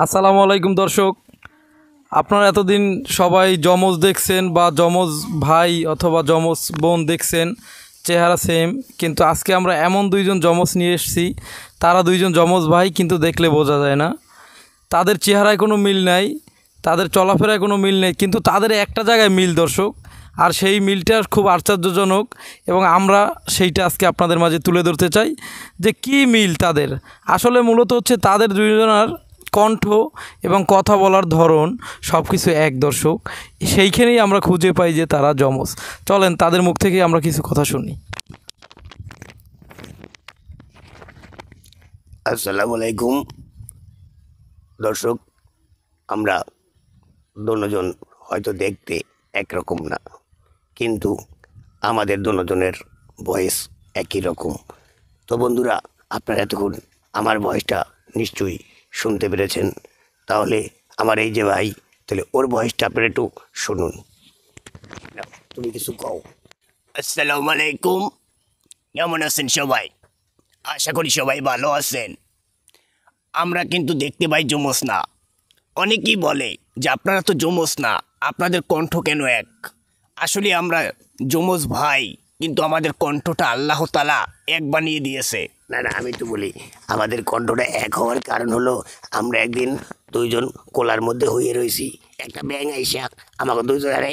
আসসালামু আলাইকুম দর্শক, আপনারা এতদিন সবাই যমজ দেখছেন বা যমজ ভাই অথবা যমজ বোন দেখছেন, চেহারা সেম। কিন্তু আজকে আমরা এমন দুইজন যমজ নিয়ে এসেছি, তারা দুইজন যমজ ভাই কিন্তু দেখলে বোঝা যায় না। তাদের চেহারায় কোনো মিল নাই, তাদের চলাফেরায় কোনো মিল নেই, কিন্তু তাদের একটা জায়গায় মিল দর্শক, আর সেই মিলটা খুব আশ্চর্যজনক। এবং আমরা সেইটা আজকে আপনাদের মাঝে তুলে ধরতে চাই যে কী মিল তাদের। আসলে মূলত হচ্ছে তাদের দুইজনের কণ্ঠ এবং কথা বলার ধরন সব কিছু এক দর্শক। সেইখানেই আমরা খুঁজে পাই যে তারা যমজ। চলেন তাদের মুখ থেকে আমরা কিছু কথা শুনি। আসসালামু আলাইকুম দর্শক, আমরা দুজন হয়তো দেখতে একরকম না, কিন্তু আমাদের দুজনের ভয়েস একই রকম। তো বন্ধুরা, আপনারা এতক্ষণ আমার ভয়েসটা নিশ্চয়ই শুনতে পেরেছেন। তাহলে আমার এই যে ভাই, তাহলে ওর ভয়েসটা আপনারা একটু শুনুন। না, তুমি কিছু কও। আসসালামু আলাইকুম, কেমন আছেন সবাই? আশা করি সবাই ভালো আছেন। আমরা কিন্তু দেখতে পাই যমজ না। অনেকেই বলে যে আপনারা তো যমজ না, আপনাদের কণ্ঠ কেন এক? আসলে আমরা যমজ ভাই, কিন্তু আমাদের কণ্ঠটা আল্লাহ তাআলা এক বানিয়ে দিয়েছে। না না, আমি তো বলি আমাদের কণ্ঠটা এক হওয়ার কারণ হলো আমরা একদিন দুইজন কোলার মধ্যে হয়ে রয়েছি, একটা ব্যাঙ আইসা আমাকে দুইজনে